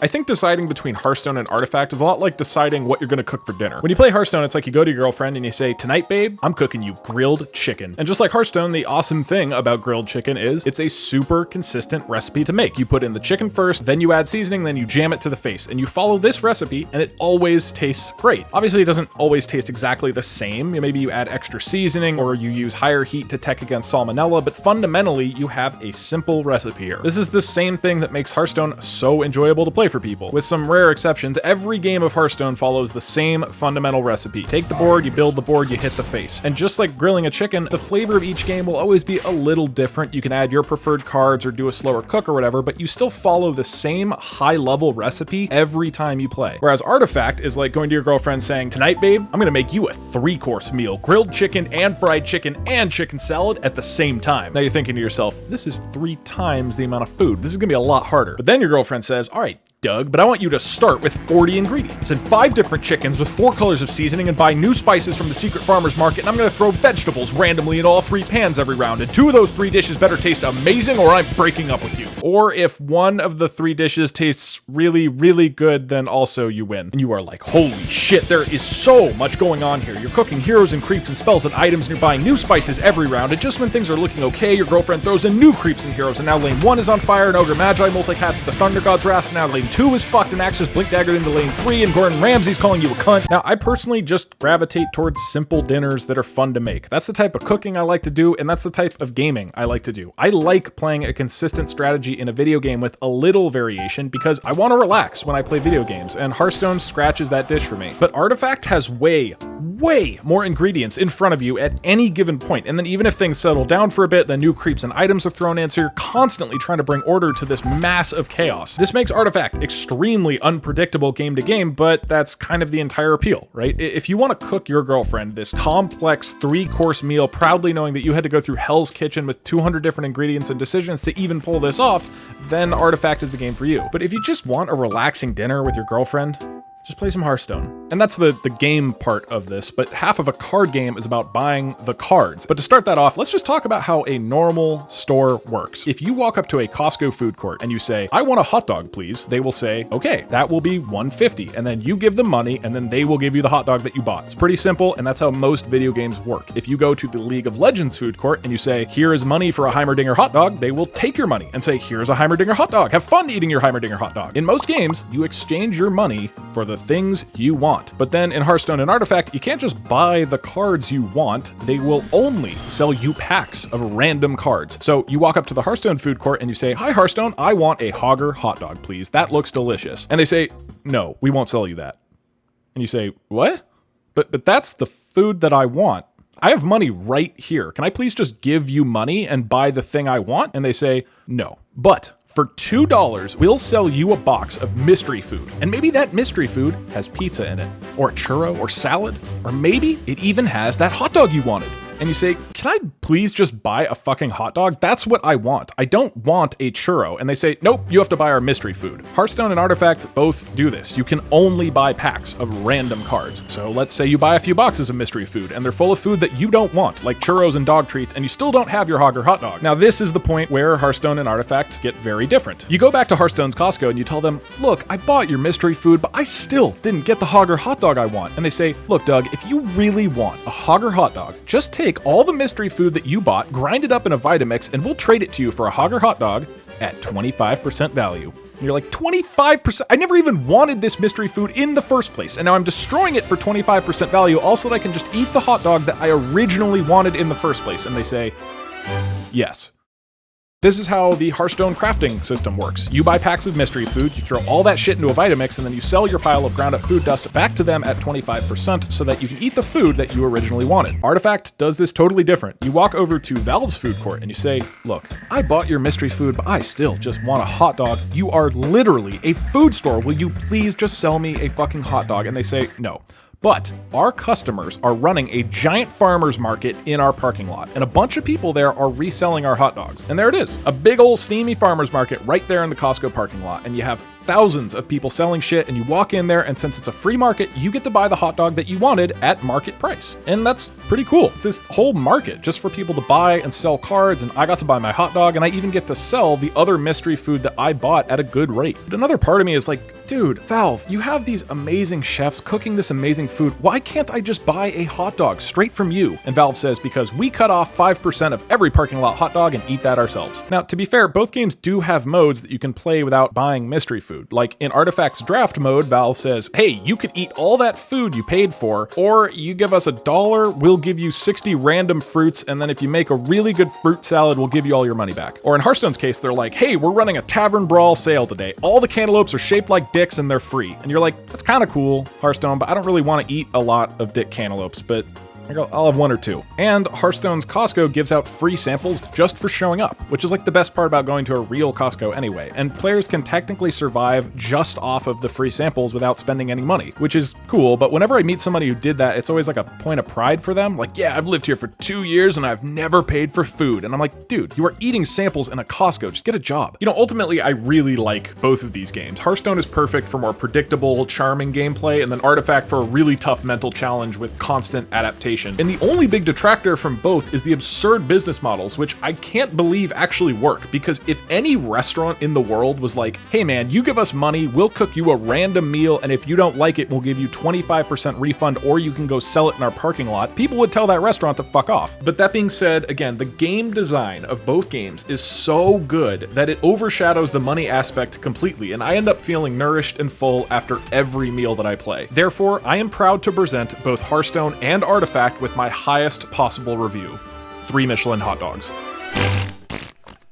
I think deciding between Hearthstone and Artifact is a lot like deciding what you're gonna cook for dinner. When you play Hearthstone, it's like you go to your girlfriend and you say, tonight, babe, I'm cooking you grilled chicken. And just like Hearthstone, the awesome thing about grilled chicken is it's a super consistent recipe to make. You put in the chicken first, then you add seasoning, then you jam it to the face, and you follow this recipe, and it always tastes great. Obviously, it doesn't always taste exactly the same. Maybe you add extra seasoning, or you use higher heat to tech against salmonella, but fundamentally, you have a simple recipe here. This is the same thing that makes Hearthstone so enjoyable to play for people. With some rare exceptions, every game of Hearthstone follows the same fundamental recipe. Take the board, you build the board, you hit the face. And just like grilling a chicken, the flavor of each game will always be a little different. You can add your preferred cards or do a slower cook or whatever, but you still follow the same high-level recipe every time you play. Whereas Artifact is like going to your girlfriend saying, tonight, babe, I'm gonna make you a 3-course meal, grilled chicken and fried chicken and chicken salad at the same time. Now you're thinking to yourself, this is 3 times the amount of food. This is gonna be a lot harder. But then your girlfriend says, all right, Doug, but I want you to start with 40 ingredients and 5 different chickens with 4 colors of seasoning and buy new spices from the secret farmer's market, and I'm gonna throw vegetables randomly in all 3 pans every round, and 2 of those 3 dishes better taste amazing or I'm breaking up with you. Or if one of the 3 dishes tastes really, really good, then also you win. And you are like, holy shit, there is so much going on here. You're cooking heroes and creeps and spells and items, and you're buying new spices every round, and just when things are looking okay, your girlfriend throws in new creeps and heroes, and now lane 1 is on fire, and Ogre Magi multicasted the Thunder God's Wrath, so now lane 2 is fucked, and Axis blink daggered into lane 3, and Gordon Ramsay's calling you a cunt. Now, I personally just gravitate towards simple dinners that are fun to make. That's the type of cooking I like to do, and that's the type of gaming I like to do. I like playing a consistent strategy in a video game with a little variation because I want to relax when I play video games, and Hearthstone scratches that dish for me. But Artifact has way more ingredients in front of you at any given point, and then even if things settle down for a bit, then new creeps and items are thrown in, so you're constantly trying to bring order to this mass of chaos. This makes Artifact extremely unpredictable game to game, but that's kind of the entire appeal, right? If you want to cook your girlfriend this complex 3-course meal, proudly knowing that you had to go through Hell's Kitchen with 200 different ingredients and decisions to even pull this off, then Artifact is the game for you. But if you just want a relaxing dinner with your girlfriend, just play some Hearthstone. And that's the game part of this, but half of a card game is about buying the cards. But to start that off, let's just talk about how a normal store works. If you walk up to a Costco food court and you say, I want a hot dog, please, they will say, okay, that will be $1.50. And then you give them money, and then they will give you the hot dog that you bought. It's pretty simple, and that's how most video games work. If you go to the League of Legends food court and you say, here is money for a Heimerdinger hot dog, they will take your money and say, here's a Heimerdinger hot dog. Have fun eating your Heimerdinger hot dog. In most games, you exchange your money for the things you want. But then in Hearthstone and Artifact, you can't just buy the cards you want. They will only sell you packs of random cards. So you walk up to the Hearthstone food court and you say, hi Hearthstone, I want a Hogger hot dog, please. That looks delicious. And they say, no, we won't sell you that. And you say, what? But that's the food that I want. I have money right here. Can I please just give you money and buy the thing I want? And they say, no. But for $2, we'll sell you a box of mystery food. And maybe that mystery food has pizza in it, or a churro, or salad, or maybe it even has that hot dog you wanted. And you say, can I please just buy a fucking hot dog? That's what I want. I don't want a churro. And they say, nope, you have to buy our mystery food. Hearthstone and Artifact both do this. You can only buy packs of random cards. So let's say you buy a few boxes of mystery food and they're full of food that you don't want, like churros and dog treats, and you still don't have your Hogger hot dog. Now this is the point where Hearthstone and Artifact get very different. You go back to Hearthstone's Costco and you tell them, look, I bought your mystery food, but I still didn't get the Hogger hot dog I want. And they say, look, Doug, if you really want a Hogger hot dog, just take all the mystery food that you bought, grind it up in a Vitamix, and we'll trade it to you for a Hogger hot dog at 25% value. And you're like, 25%? I never even wanted this mystery food in the first place, and now I'm destroying it for 25% value, also that I can just eat the hot dog that I originally wanted in the first place. And they say, yes. This is how the Hearthstone crafting system works. You buy packs of mystery food, you throw all that shit into a Vitamix, and then you sell your pile of ground up food dust back to them at 25% so that you can eat the food that you originally wanted. Artifact does this totally different. You walk over to Valve's food court and you say, look, I bought your mystery food, but I still just want a hot dog. You are literally a food store. Will you please just sell me a fucking hot dog? And they say, no. But our customers are running a giant farmer's market in our parking lot, and a bunch of people there are reselling our hot dogs. And there it is, a big old steamy farmer's market right there in the Costco parking lot, and you have thousands of people selling shit, and you walk in there, and since it's a free market, you get to buy the hot dog that you wanted at market price. And that's pretty cool. It's this whole market just for people to buy and sell cards, and I got to buy my hot dog, and I even get to sell the other mystery food that I bought at a good rate. But another part of me is like, dude, Valve, you have these amazing chefs cooking this amazing food. Why can't I just buy a hot dog straight from you? And Valve says, because we cut off 5% of every parking lot hot dog and eat that ourselves. Now, to be fair, both games do have modes that you can play without buying mystery food. Like in Artifact's draft mode, Valve says, hey, you could eat all that food you paid for, or you give us $1, we'll give you 60 random fruits, and then if you make a really good fruit salad, we'll give you all your money back. Or in Hearthstone's case, they're like, hey, we're running a tavern brawl sale today. All the cantaloupes are shaped like dicks and they're free. And you're like, that's kind of cool, Hearthstone, but I don't really want to eat a lot of dick cantaloupes, but I'll have 1 or 2. And Hearthstone's Costco gives out free samples just for showing up, which is like the best part about going to a real Costco anyway. And players can technically survive just off of the free samples without spending any money, which is cool. But whenever I meet somebody who did that, it's always like a point of pride for them. Like, yeah, I've lived here for 2 years and I've never paid for food. And I'm like, dude, you are eating samples in a Costco. Just get a job. You know, ultimately, I really like both of these games. Hearthstone is perfect for more predictable, charming gameplay, and then Artifact for a really tough mental challenge with constant adaptation. And the only big detractor from both is the absurd business models, which I can't believe actually work, because if any restaurant in the world was like, hey man, you give us money, we'll cook you a random meal, and if you don't like it, we'll give you 25% refund, or you can go sell it in our parking lot, people would tell that restaurant to fuck off. But that being said, again, the game design of both games is so good that it overshadows the money aspect completely, and I end up feeling nourished and full after every meal that I play. Therefore, I am proud to present both Hearthstone and Artifact with my highest possible review: 3 Michelin hot dogs.